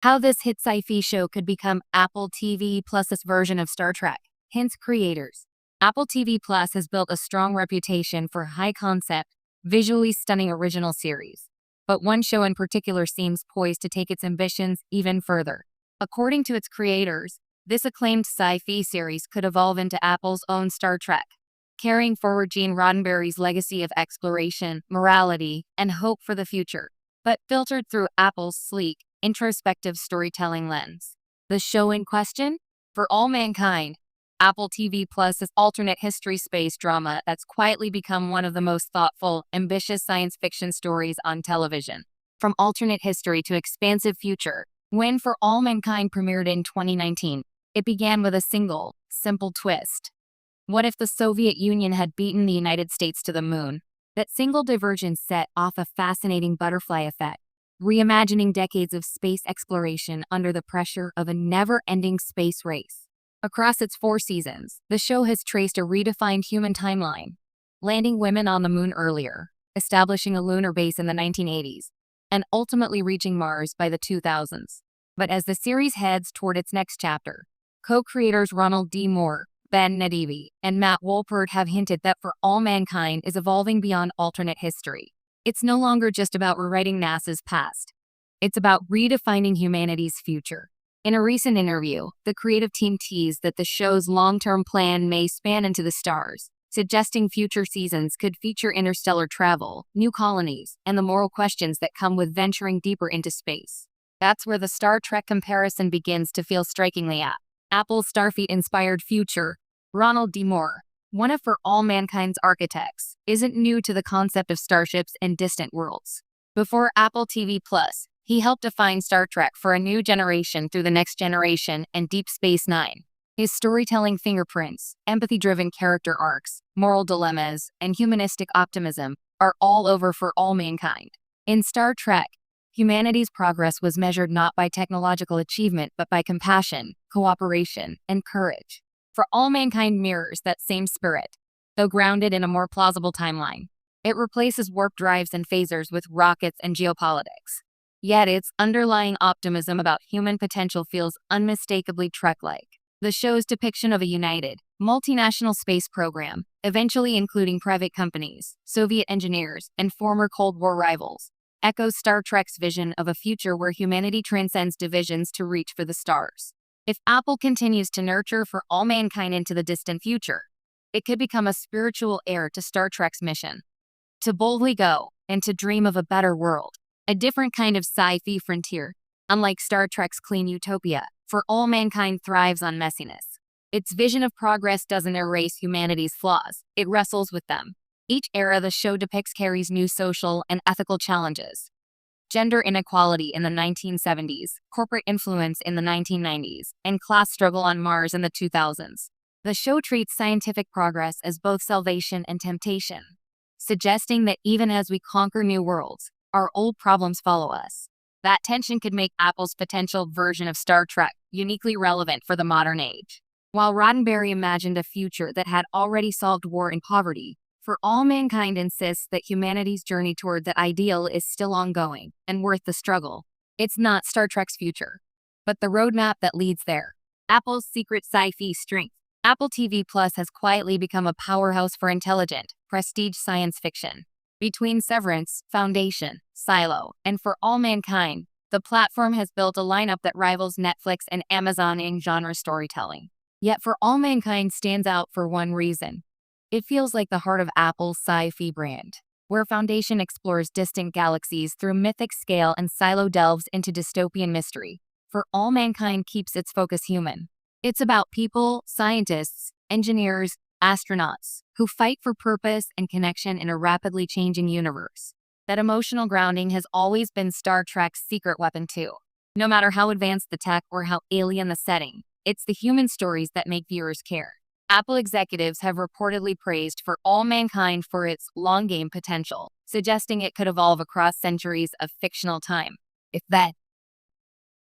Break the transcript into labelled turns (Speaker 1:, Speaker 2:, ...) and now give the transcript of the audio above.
Speaker 1: How this hit sci-fi show could become Apple TV Plus's version of Star Trek. Hints creators. Apple TV Plus has built a strong reputation for high-concept, visually stunning original series. But one show in particular seems poised to take its ambitions even further. According to its creators, this acclaimed sci-fi series could evolve into Apple's own Star Trek, carrying forward Gene Roddenberry's legacy of exploration, morality, and hope for the future, but filtered through Apple's sleek, introspective storytelling lens. The show in question? For All Mankind, Apple TV Plus's alternate history space drama that's quietly become one of the most thoughtful, ambitious science fiction stories on television. From alternate history to expansive future, when For All Mankind premiered in 2019, it began with a single, simple twist. What if the Soviet Union had beaten the United States to the moon? That single divergence set off a fascinating butterfly effect, reimagining decades of space exploration under the pressure of a never-ending space race. Across its 4 seasons, the show has traced a redefined human timeline, landing women on the moon earlier, establishing a lunar base in the 1980s, and ultimately reaching Mars by the 2000s. But as the series heads toward its next chapter, co-creators Ronald D. Moore, Ben Nadivi, and Matt Wolpert have hinted that For All Mankind is evolving beyond alternate history. It's no longer just about rewriting NASA's past. It's about redefining humanity's future. In a recent interview, the creative team teased that the show's long-term plan may span into the stars, suggesting future seasons could feature interstellar travel, new colonies, and the moral questions that come with venturing deeper into space. That's where the Star Trek comparison begins to feel strikingly apt. Apple's Starfleet-inspired future, Ronald D. Moore, one of For All Mankind's architects, isn't new to the concept of starships and distant worlds. Before Apple TV Plus, he helped define Star Trek for a new generation through The Next Generation and Deep Space Nine. His storytelling fingerprints, empathy-driven character arcs, moral dilemmas, and humanistic optimism are all over For All Mankind. In Star Trek, humanity's progress was measured not by technological achievement but by compassion, cooperation, and courage. For All Mankind mirrors that same spirit, though grounded in a more plausible timeline. It replaces warp drives and phasers with rockets and geopolitics. Yet its underlying optimism about human potential feels unmistakably Trek-like. The show's depiction of a united, multinational space program, eventually including private companies, Soviet engineers, and former Cold War rivals, echoes Star Trek's vision of a future where humanity transcends divisions to reach for the stars. If Apple continues to nurture For All Mankind into the distant future, it could become a spiritual heir to Star Trek's mission. To boldly go, and to dream of a better world. A different kind of sci-fi frontier. Unlike Star Trek's clean utopia, For All Mankind thrives on messiness. Its vision of progress doesn't erase humanity's flaws, it wrestles with them. Each era the show depicts carries new social and ethical challenges. Gender inequality in the 1970s, corporate influence in the 1990s, and class struggle on Mars in the 2000s. The show treats scientific progress as both salvation and temptation, suggesting that even as we conquer new worlds, our old problems follow us. That tension could make Apple's potential version of Star Trek uniquely relevant for the modern age. While Roddenberry imagined a future that had already solved war and poverty, For All Mankind insists that humanity's journey toward that ideal is still ongoing and worth the struggle. It's not Star Trek's future, but the roadmap that leads there. Apple's secret sci-fi strength. Apple TV Plus has quietly become a powerhouse for intelligent, prestige science fiction. Between Severance, Foundation, Silo, and For All Mankind, the platform has built a lineup that rivals Netflix and Amazon in genre storytelling. Yet For All Mankind stands out for one reason. It feels like the heart of Apple's sci-fi brand, where Foundation explores distant galaxies through mythic scale and Silo delves into dystopian mystery. For All Mankind keeps its focus human. It's about people, scientists, engineers, astronauts, who fight for purpose and connection in a rapidly changing universe. That emotional grounding has always been Star Trek's secret weapon too. No matter how advanced the tech or how alien the setting, it's the human stories that make viewers care. Apple executives have reportedly praised For All Mankind for its long-game potential, suggesting it could evolve across centuries of fictional time. If that